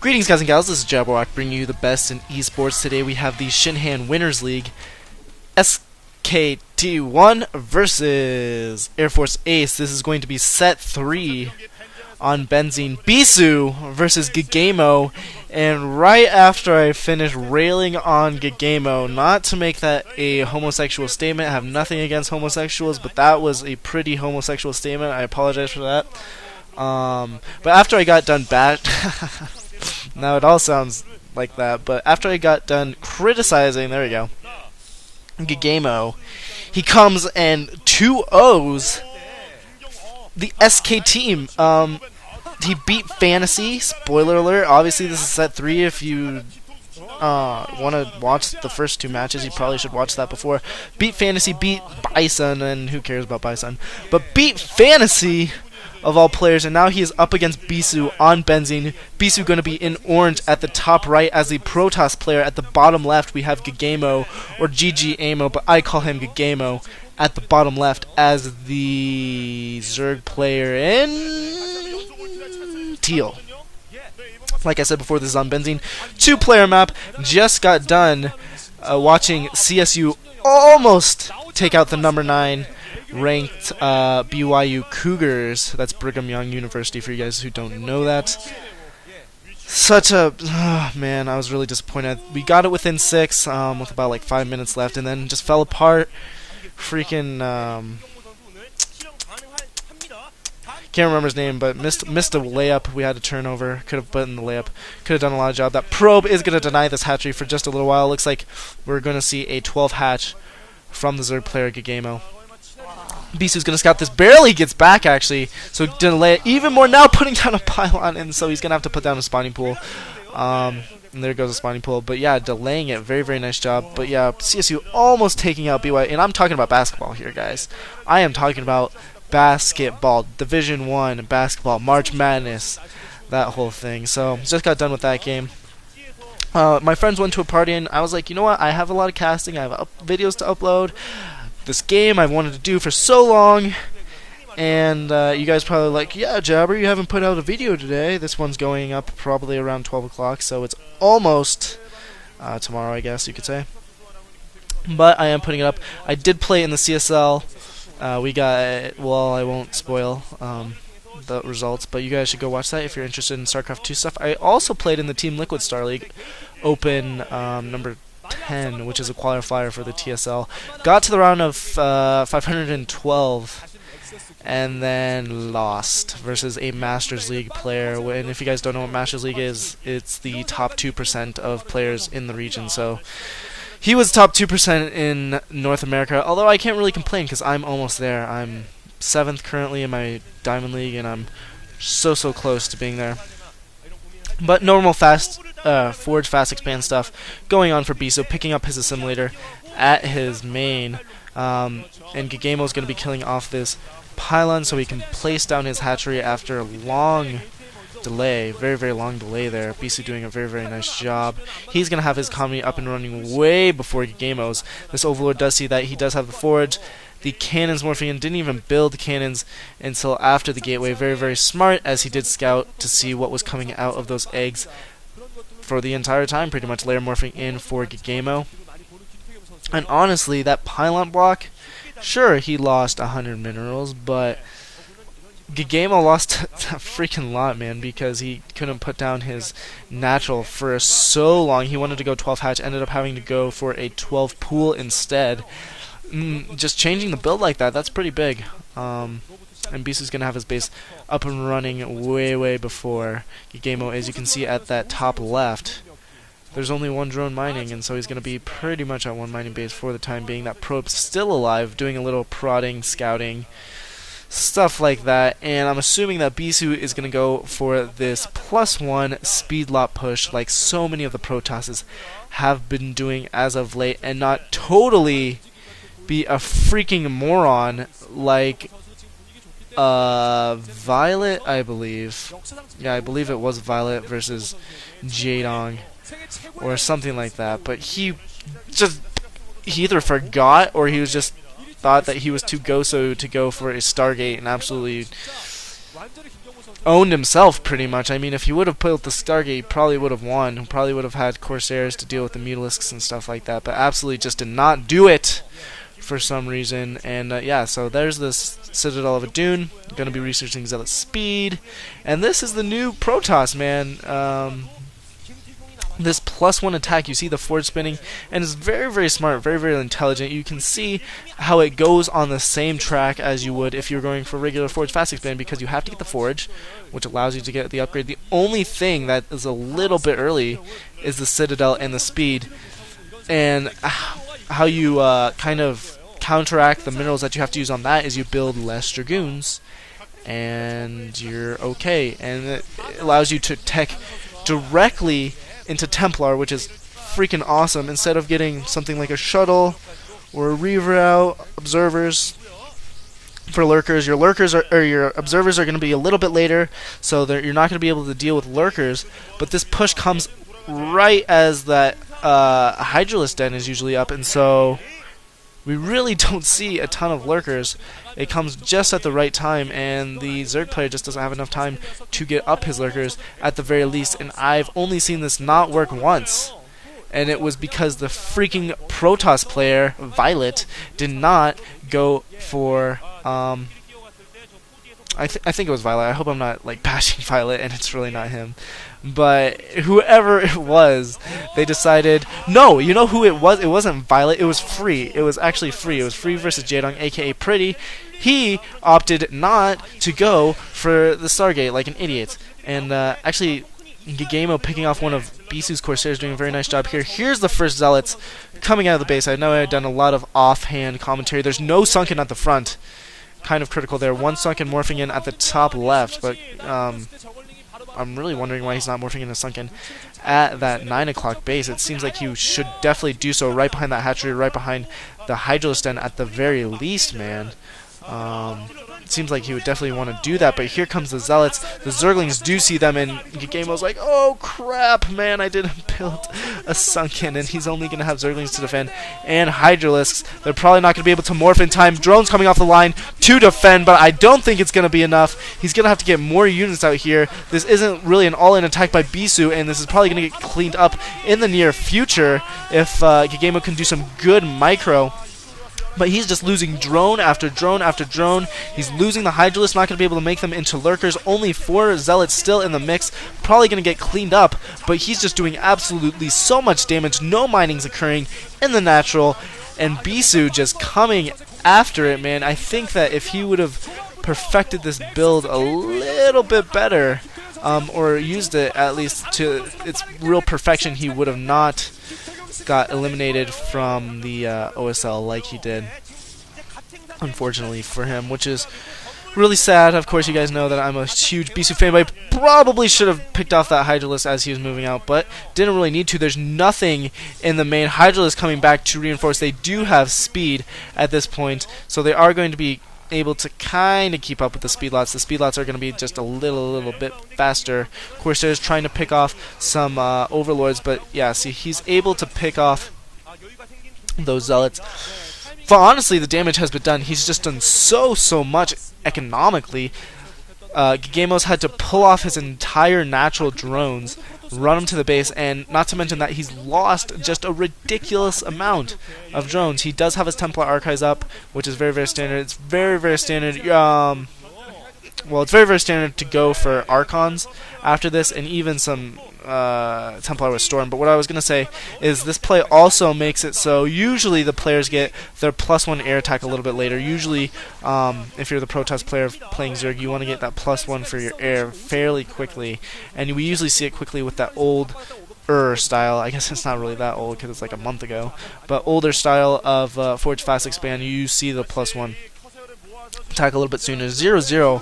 Greetings guys and gals, this is Jabberwock bringing you the best in esports. Today we have the Shinhan Winners League, SKT1 versus Air Force Ace. This is going to be set 3 on Benzene. Bisu versus ggaemo, and right after I finish railing on ggaemo, not to make that a homosexual statement, I have nothing against homosexuals, but that was a pretty homosexual statement, I apologize for that. But after I got done now it all sounds like that, but after I got done criticizing, there we go, ggaemo, he comes and 2-0s the SK team. He beat Fantasy, spoiler alert, obviously this is set 3, if you want to watch the first 2 matches, you probably should watch that before. Beat Fantasy, beat Bison, and who cares about Bison, but beat Fantasy of all players, and now he is up against Bisu on Benzene. Bisu going to be in orange at the top right as the Protoss player. At the bottom left we have ggaemo, or ggaemo, but I call him ggaemo, at the bottom left as the Zerg player in teal. Like I said before, this is on Benzene. 2-player map. Just got done watching CSU almost take out the number 9 ranked BYU Cougars. That's Brigham Young University for you guys who don't know that. Such a man, I was really disappointed. We got it within 6 with about like 5 minutes left, and then just fell apart. Freaking can't remember his name, but missed a layup. We had a turnover. Could have put in the layup. Could have done a lot of job. That probe is going to deny this hatchery for just a little while. Looks like we're going to see a 12 hatch from the Zerg player ggaemo. Bisu's going to scout this. Barely gets back, actually. So delay it even more. Now putting down a pylon, and so he's going to have to put down a spawning pool. And there goes the spawning pool. But yeah, delaying it. Very, very nice job. But yeah, CSU almost taking out BYU. And I'm talking about basketball here, guys. I am talking about basketball. Division 1 basketball. March Madness. That whole thing. So just got done with that game. My friends went to a party, and I was like, you know what? I have a lot of casting. I have videos to upload. This game I wanted to do for so long, and you guys probably like, yeah, Jabber, you haven't put out a video today. This one's going up probably around 12 o'clock, so it's almost tomorrow, I guess you could say. But I am putting it up. I did play in the CSL. We got, well, I won't spoil the results, but you guys should go watch that if you're interested in StarCraft 2 stuff. I also played in the Team Liquid Star League Open number 10, which is a qualifier for the TSL. Got to the round of 512 and then lost versus a Masters League player. And if you guys don't know what Masters League is, it's the top 2% of players in the region. So he was top 2% in North America, although I can't really complain because I'm almost there. I'm 7th currently in my Diamond League, and I'm so close to being there. But normal fast forge, fast expand stuff going on for Bisu, picking up his assimilator at his main, and ggaemo is going to be killing off this pylon so he can place down his hatchery after a long delay, very long delay there. Bisu doing a very nice job. He's going to have his economy up and running way before ggaemo's. This Overlord does see that he does have the forge. The cannons morphing in, didn't even build cannons until after the gateway. Very smart, as he did scout to see what was coming out of those eggs for the entire time, pretty much layer morphing in for ggaemo. And honestly, that pylon block, sure, he lost 100 minerals, but ggaemo lost a freaking lot, man, because he couldn't put down his natural for so long. He wanted to go 12 hatch, ended up having to go for a 12 pool instead. Just changing the build like that, that's pretty big. And Bisu's going to have his base up and running way before ggaemo. As you can see at that top left, there's only one drone mining, and so he's going to be pretty much at one mining base for the time being. That probe's still alive, doing a little prodding, scouting, stuff like that. And I'm assuming that Bisu is going to go for this +1 speed lot push like so many of the Protosses have been doing as of late, and not totally be a freaking moron like Violet, I believe. Yeah, I believe it was Violet versus Jadong or something like that. But he either forgot, or he was just thought that he was too goso to go for a Stargate and absolutely owned himself pretty much. I mean, if he would have built the Stargate, he probably would have won. Probably would have had Corsairs to deal with the Mutalisks and stuff like that, but absolutely just did not do it for some reason. And yeah, so there's this Citadel of Adun. Going to be researching Zealot Speed, and this is the new Protoss, man. This +1 attack, you see the forge spinning, and it's very, very smart, very, very intelligent. You can see how it goes on the same track as you would if you were going for regular forge fast expand, because you have to get the forge, which allows you to get the upgrade. The only thing that is a little bit early is the Citadel and the speed, and how you kind of counteract the minerals that you have to use on that is you build less Dragoons, and you're okay. And it allows you to tech directly into Templar, which is freaking awesome, instead of getting something like a shuttle or a Reaver out, observers for lurkers. Your lurkers are, or your observers are going to be a little bit later, so you're not going to be able to deal with lurkers, but this push comes right as that Hydralisk Den is usually up, and so we really don't see a ton of lurkers. It comes just at the right time, and the Zerg player just doesn't have enough time to get up his lurkers at the very least, and I've only seen this not work once, and it was because the freaking Protoss player, Violet, did not go for, I think it was Violet. I hope I'm not like bashing Violet and it's really not him. But whoever it was, they decided, no, you know who it was? It wasn't Violet, it was Free. It was actually Free. It was Free versus Jaedong, aka Pretty. He opted not to go for the Stargate like an idiot. And actually, ggaemo picking off one of Bisu's Corsairs, doing a very nice job here. Here's the first Zealots coming out of the base. I know I've done a lot of offhand commentary. There's no sunken at the front. Kind of critical there. One sunken morphing in at the top left, but I'm really wondering why he's not morphing into sunken at that 9 o'clock base. It seems like he should definitely do so right behind that hatchery, right behind the Hydralisk Den at the very least, man. It seems like he would definitely want to do that, but here comes the Zealots. The Zerglings do see them, and ggaemo's like, oh crap, man, I didn't build a sunken, and he's only going to have Zerglings to defend, and Hydralisks. They're probably not going to be able to morph in time. Drones coming off the line to defend, but I don't think it's going to be enough. He's going to have to get more units out here. This isn't really an all-in attack by Bisu, and this is probably going to get cleaned up in the near future if ggaemo can do some good micro. But he's just losing drone after drone after drone. He's losing the Hydralisk, not going to be able to make them into lurkers. Only 4 Zealots still in the mix. Probably going to get cleaned up, but he's just doing absolutely so much damage. No mining's occurring in the natural, and Bisu just coming after it, man. I think that if he would have perfected this build a little bit better, or used it at least to its real perfection, he would have not got eliminated from the OSL like he did, unfortunately for him, which is really sad. Of course, you guys know that I'm a huge Bisu fan, but I probably should have picked off that Hydralisk as he was moving out, but didn't really need to. There's nothing in the main. Hydralisk coming back to reinforce. They do have speed at this point, so they are going to be able to kind of keep up with the speed lots. The speed lots are going to be just a little bit faster. Corsairs trying to pick off some overlords, but yeah, see, he's able to pick off those Zealots. But honestly, the damage has been done. He's just done so much economically. ggaemo's had to pull off his entire natural drones, run them to the base, and not to mention that he's lost just a ridiculous amount of drones. He does have his Templar Archives up, which is very standard. It's very standard. Well, it's very standard to go for Archons after this, and even some Templar with Storm. But what I was going to say is this play also makes it so usually the players get their +1 air attack a little bit later. Usually, if you're the Protoss player playing Zerg, you want to get that +1 for your air fairly quickly, and we usually see it quickly with that old style. I guess it's not really that old because it's like a month ago, but older style of Forge Fast Expand. You see the +1 attack a little bit sooner. 0-0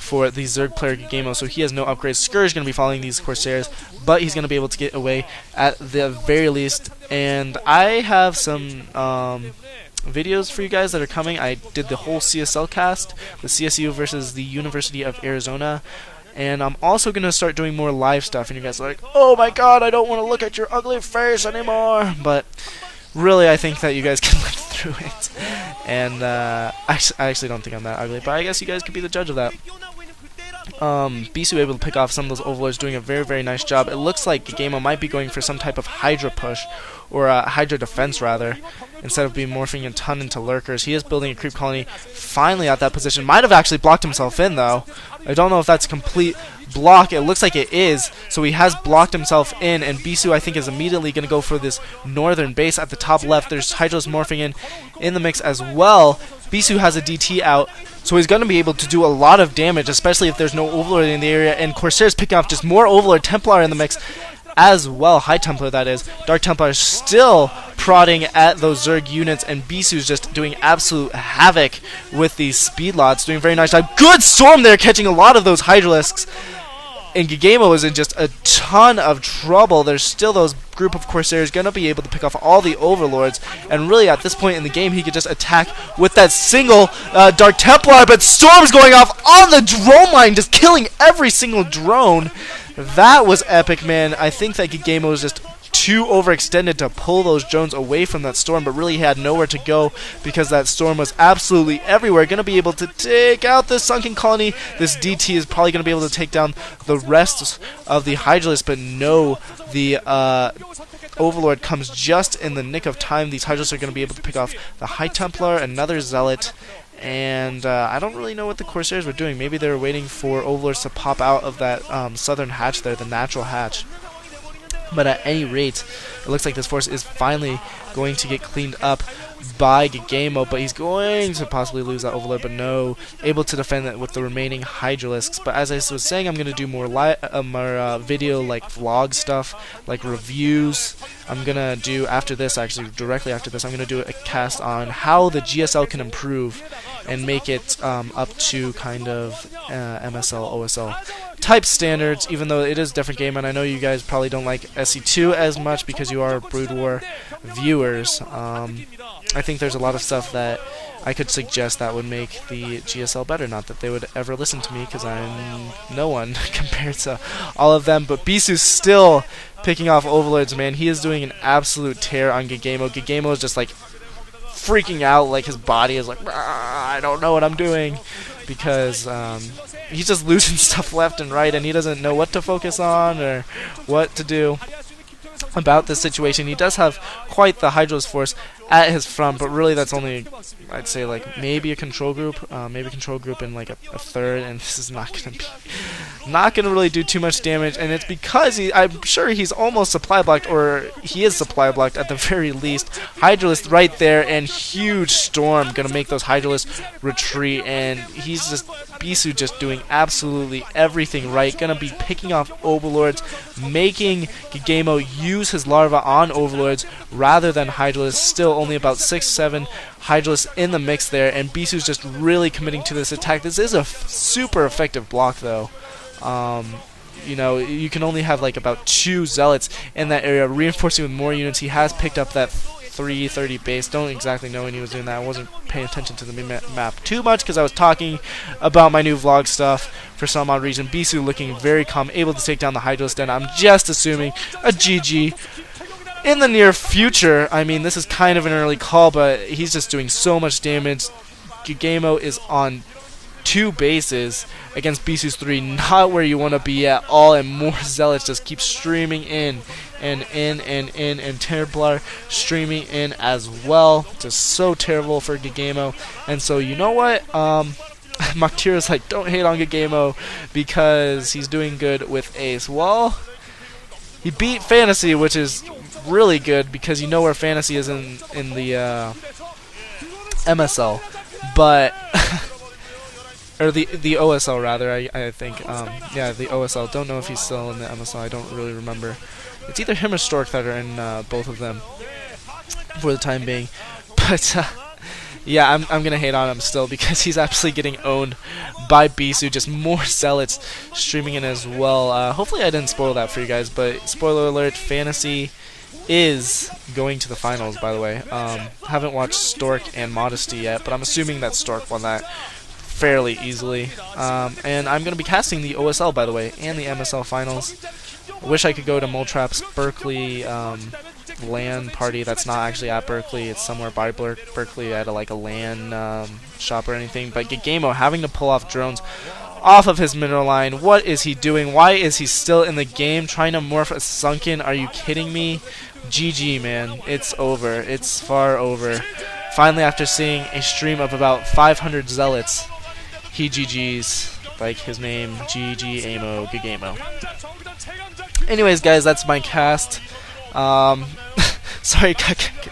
for the Zerg player ggaemo, so he has no upgrades. Scourge is going to be following these Corsairs, but he's going to be able to get away at the very least. And I have some videos for you guys that are coming. I did the whole CSL cast, the CSU versus the University of Arizona, and I'm also going to start doing more live stuff, and you guys are like, oh my god, I don't want to look at your ugly face anymore, but really I think that you guys can look through it, and I actually don't think I'm that ugly, but I guess you guys could be the judge of that. Bisu able to pick off some of those overlords, doing a very, very nice job. It looks like ggaemo might be going for some type of Hydra push, or Hydra defense rather, instead of being morphing a ton into lurkers. He is building a creep colony finally at that position. Might have actually blocked himself in though. I don't know if that's a complete block. It looks like it is, so he has blocked himself in, and Bisu I think is immediately going to go for this northern base at the top left. There's Hydras morphing in the mix as well. Bisu has a DT out, so he's going to be able to do a lot of damage, especially if there's no Overlord in the area, and Corsair's picking off just more Overlord. Templar in the mix as well. High Templar, that is. Dark Templar is still prodding at those Zerg units, and Bisu's just doing absolute havoc with these Speedlots, doing a very nice job. Good Storm there, catching a lot of those Hydralisks. And ggaemo is in just a ton of trouble. There's still those group of Corsairs going to be able to pick off all the Overlords, and really at this point in the game he could just attack with that single Dark Templar, but Storm's going off on the drone line, just killing every single drone. That was epic, man. I think that ggaemo was just too overextended to pull those drones away from that Storm, but really had nowhere to go because that Storm was absolutely everywhere. Going to be able to take out the sunken colony. This DT is probably going to be able to take down the rest of the Hydralisk, but no, the Overlord comes just in the nick of time. These Hydralisks are going to be able to pick off the High Templar, another Zealot, and I don't really know what the Corsairs were doing. Maybe they were waiting for Overlords to pop out of that southern hatch there, the natural hatch. But at any rate, it looks like this force is finally going to get cleaned up by ggaemo, but he's going to possibly lose that Overlord, but no, able to defend it with the remaining Hydralisks. But as I was saying, I'm going to do more video, like vlog stuff, like reviews. I'm going to do, after this, actually, directly after this, I'm going to do a cast on how the GSL can improve and make it up to kind of MSL, OSL type standards, even though it is a different game, and I know you guys probably don't like SC2 as much because you are Brood War viewers. I think there's a lot of stuff that I could suggest that would make the GSL better. Not that they would ever listen to me, because I'm no one compared to all of them. But Bisu's still picking off Overlords, man. He is doing an absolute tear on ggaemo. Ggaemo is just like freaking out, like his body is like, I don't know what I'm doing, because he's just losing stuff left and right, and he doesn't know what to focus on or what to do about this situation. He does have quite the Hydralisk force at his front, but really that's only, I'd say, like maybe a control group, in like a third, and this is not gonna really do too much damage. And it's because I'm sure he's almost supply blocked, or he is supply blocked at the very least. Hydralisk right there, and huge Storm gonna make those Hydralisks retreat, and he's just Bisu just doing absolutely everything right. Gonna be picking off Overlords, making ggaemo use his larva on Overlords rather than Hydralisk. Still only about 6-7 Hydralisks in the mix there, and Bisu's just really committing to this attack. This is a super effective block, though. You know, you can only have like about 2 Zealots in that area, reinforcing with more units. He has picked up that 330 base. Don't exactly know when he was doing that. I wasn't paying attention to the map too much because I was talking about my new vlog stuff for some odd reason. Bisu looking very calm, able to take down the Hydralisk, and I'm just assuming a GG in the near future. I mean, this is kind of an early call, but he's just doing so much damage. ggaemo is on 2 bases against Bisu's 3, not where you want to be at all, and more Zealots just keep streaming in, and Templar streaming in as well. Just so terrible for ggaemo. And so, you know what? Moktira's like, don't hate on ggaemo because he's doing good with Ace. Well, he beat Fantasy, which is really good because you know where Fantasy is in the MSL, but or the OSL rather. I think yeah, the OSL. Don't know if he's still in the MSL. I don't really remember. It's either him or Stork that are in both of them for the time being. But yeah, I'm gonna hate on him still because he's absolutely getting owned by Bisu. Just more Zealots streaming in as well. Hopefully I didn't spoil that for you guys, but spoiler alert: Fantasy is going to the finals, by the way. Haven't watched Stork and Modesty yet, but I'm assuming that Stork won that fairly easily. And I'm going to be casting the OSL, by the way, and the MSL finals. I wish I could go to Moletrap's Berkeley LAN party. That's not actually at Berkeley. It's somewhere by Berkeley at like a LAN shop or anything. But ggaemo having to pull off drones off of his mineral line. What is he doing? Why is he still in the game trying to morph a sunken? Are you kidding me? GG, man. It's over. It's far over. Finally, after seeing a stream of about 500 zealots, he GG's. Like his name, ggaemo, ggaemo. Anyways, guys, that's my cast. Sorry,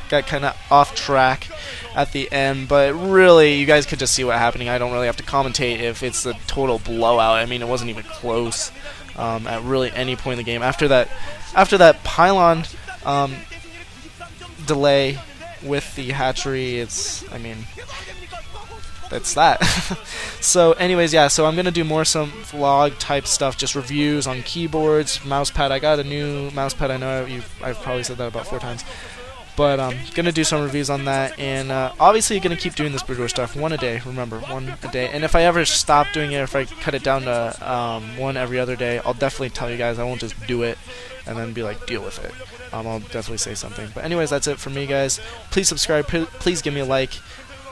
got kind of off track at the end, but really, you guys could just see what's happening. I don't really have to commentate if it's a total blowout. I mean, it wasn't even close at really any point in the game. After that pylon delay with the hatchery, I mean, that's that. So anyways, yeah, so I'm gonna do some vlog type stuff, just reviews on keyboards, mousepad. I got a new mousepad. I know I've probably said that about 4 times, but gonna do some reviews on that, and obviously gonna keep doing this Brood War stuff, 1 a day. Remember, 1 a day. And if I ever stop doing it, if I cut it down to 1 every other day, I'll definitely tell you guys. I won't just do it and then be like, deal with it. I'll definitely say something. But anyways, that's it for me, guys. Please subscribe. Please give me a like.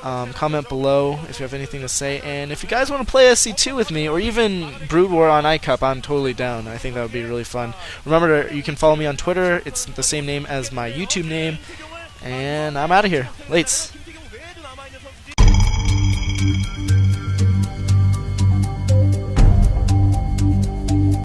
Comment below if you have anything to say, and if you guys want to play SC2 with me, or even Brood War on iCup, I'm totally down. I think that would be really fun. Remember, you can follow me on Twitter. It's the same name as my YouTube name, and I'm out of here. Lates.